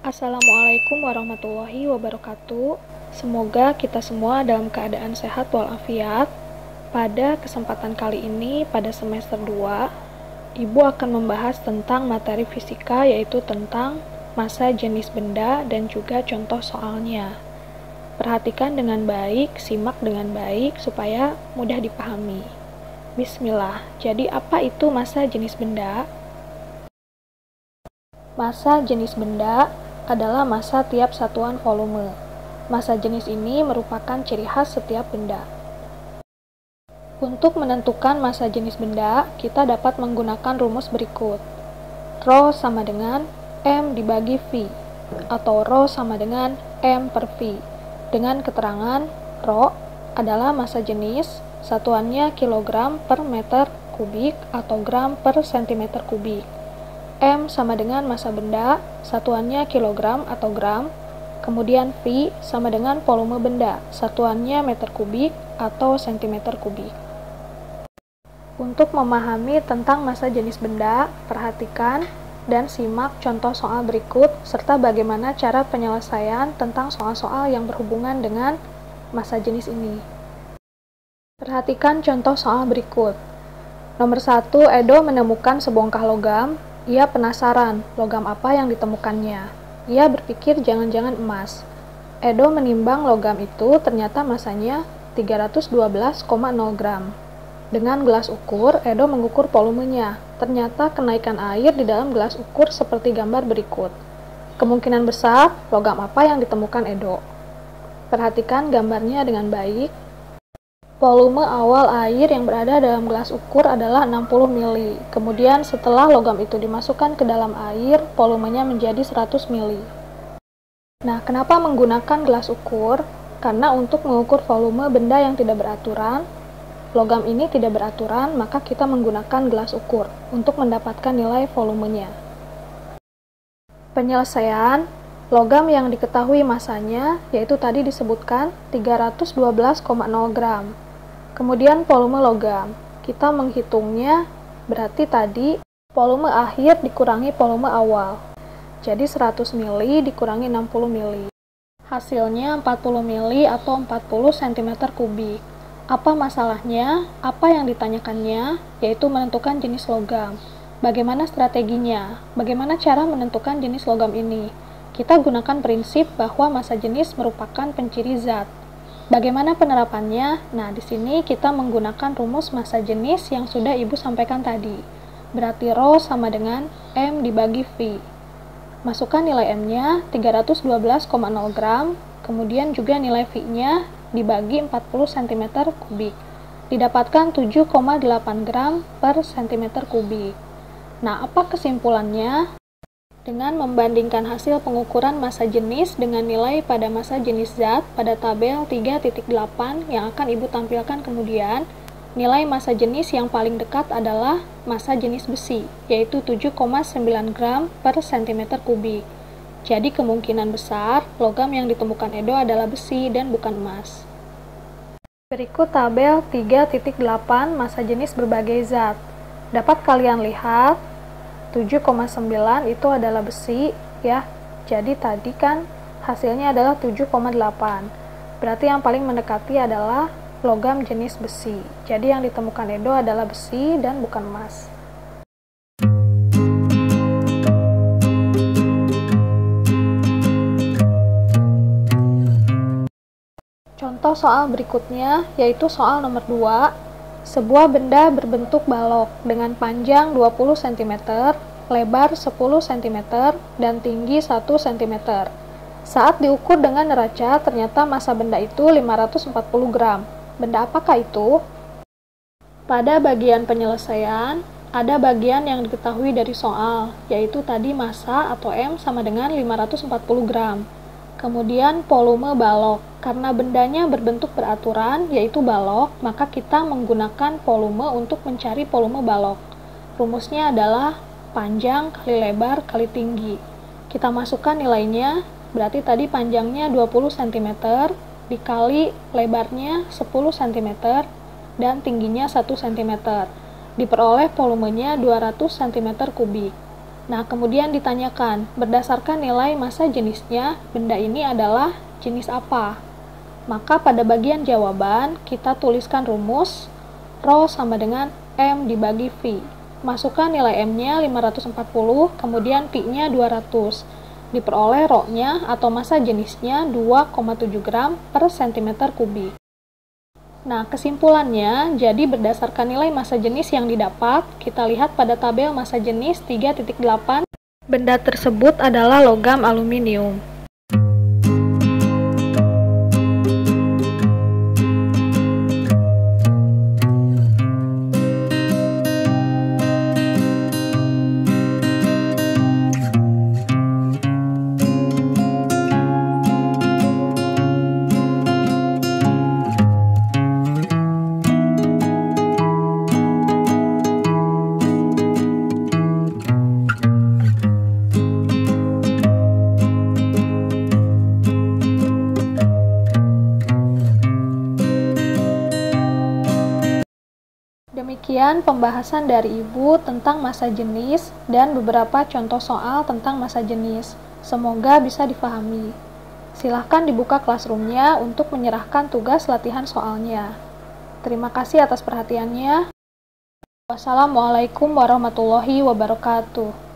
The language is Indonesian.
Assalamualaikum warahmatullahi wabarakatuh. Semoga kita semua dalam keadaan sehat walafiat. Pada kesempatan kali ini, pada semester 2, Ibu akan membahas tentang materi fisika, yaitu tentang massa jenis benda dan juga contoh soalnya. Perhatikan dengan baik, simak dengan baik supaya mudah dipahami. Bismillah. Jadi apa itu massa jenis benda? Massa jenis benda adalah massa tiap satuan volume. Massa jenis ini merupakan ciri khas setiap benda. Untuk menentukan massa jenis benda, kita dapat menggunakan rumus berikut. Rho sama dengan M dibagi V, atau Rho sama dengan M per V. Dengan keterangan, Rho adalah massa jenis, satuannya kilogram per meter kubik atau gram per sentimeter kubik. M sama dengan massa benda, satuannya kilogram atau gram. Kemudian V sama dengan volume benda, satuannya meter kubik atau sentimeter kubik. Untuk memahami tentang massa jenis benda, perhatikan dan simak contoh soal berikut, serta bagaimana cara penyelesaian tentang soal-soal yang berhubungan dengan massa jenis ini. Perhatikan contoh soal berikut. Nomor 1, Edo menemukan sebongkah logam. Ia penasaran, logam apa yang ditemukannya. Ia berpikir jangan-jangan emas. Edo menimbang logam itu, ternyata massanya 312,0 gram. Dengan gelas ukur, Edo mengukur volumenya. Ternyata kenaikan air di dalam gelas ukur seperti gambar berikut. Kemungkinan besar, logam apa yang ditemukan Edo? Perhatikan gambarnya dengan baik. Volume awal air yang berada dalam gelas ukur adalah 60 ml. Kemudian setelah logam itu dimasukkan ke dalam air, volumenya menjadi 100 ml. Nah, kenapa menggunakan gelas ukur? Karena untuk mengukur volume benda yang tidak beraturan, logam ini tidak beraturan, maka kita menggunakan gelas ukur untuk mendapatkan nilai volumenya. Penyelesaian, logam yang diketahui massanya, yaitu tadi disebutkan 312,0 gram. Kemudian volume logam, kita menghitungnya, berarti tadi volume akhir dikurangi volume awal. Jadi 100 ml dikurangi 60 ml. Hasilnya 40 ml atau 40 cm kubik. Apa masalahnya? Apa yang ditanyakannya? Yaitu menentukan jenis logam. Bagaimana strateginya? Bagaimana cara menentukan jenis logam ini? Kita gunakan prinsip bahwa massa jenis merupakan penciri zat. Bagaimana penerapannya? Nah, di sini kita menggunakan rumus massa jenis yang sudah Ibu sampaikan tadi. Berarti Rho sama dengan M dibagi V. Masukkan nilai M-nya 312,0 gram, kemudian juga nilai V-nya dibagi 40 cm kubik. Didapatkan 7,8 gram per cm kubik. Nah, apa kesimpulannya? Dengan membandingkan hasil pengukuran massa jenis dengan nilai pada massa jenis zat pada tabel 3.8 yang akan Ibu tampilkan kemudian, nilai massa jenis yang paling dekat adalah massa jenis besi, yaitu 7,9 gram per cm kubik. Jadi kemungkinan besar, logam yang ditemukan Edo adalah besi dan bukan emas. Berikut tabel 3.8 massa jenis berbagai zat. Dapat kalian lihat, 7,9 itu adalah besi, ya. Jadi tadi kan hasilnya adalah 7,8. Berarti yang paling mendekati adalah logam jenis besi. Jadi yang ditemukan Edo adalah besi dan bukan emas. Contoh soal berikutnya yaitu soal nomor 2. Sebuah benda berbentuk balok dengan panjang 20 cm, lebar 10 cm, dan tinggi 1 cm. Saat diukur dengan neraca, ternyata massa benda itu 540 gram. Benda apakah itu? Pada bagian penyelesaian, ada bagian yang diketahui dari soal, yaitu tadi massa atau M sama dengan 540 gram. Kemudian volume balok, karena bendanya berbentuk beraturan, yaitu balok, maka kita menggunakan volume untuk mencari volume balok. Rumusnya adalah panjang kali lebar kali tinggi. Kita masukkan nilainya, berarti tadi panjangnya 20 cm, dikali lebarnya 10 cm, dan tingginya 1 cm. Diperoleh volumenya 200 cm kubik. Nah, kemudian ditanyakan, berdasarkan nilai massa jenisnya, benda ini adalah jenis apa? Maka pada bagian jawaban, kita tuliskan rumus, Rho sama dengan M dibagi V. Masukkan nilai M-nya 540, kemudian Pi-nya 200. Diperoleh Rho-nya atau massa jenisnya 2,7 gram per cm kubik. Nah, kesimpulannya, jadi berdasarkan nilai massa jenis yang didapat, kita lihat pada tabel massa jenis 3.8, benda tersebut adalah logam aluminium. Demikian pembahasan dari Ibu tentang massa jenis dan beberapa contoh soal tentang massa jenis. Semoga bisa difahami. Silahkan dibuka classroom-nya untuk menyerahkan tugas latihan soalnya. Terima kasih atas perhatiannya. Wassalamualaikum warahmatullahi wabarakatuh.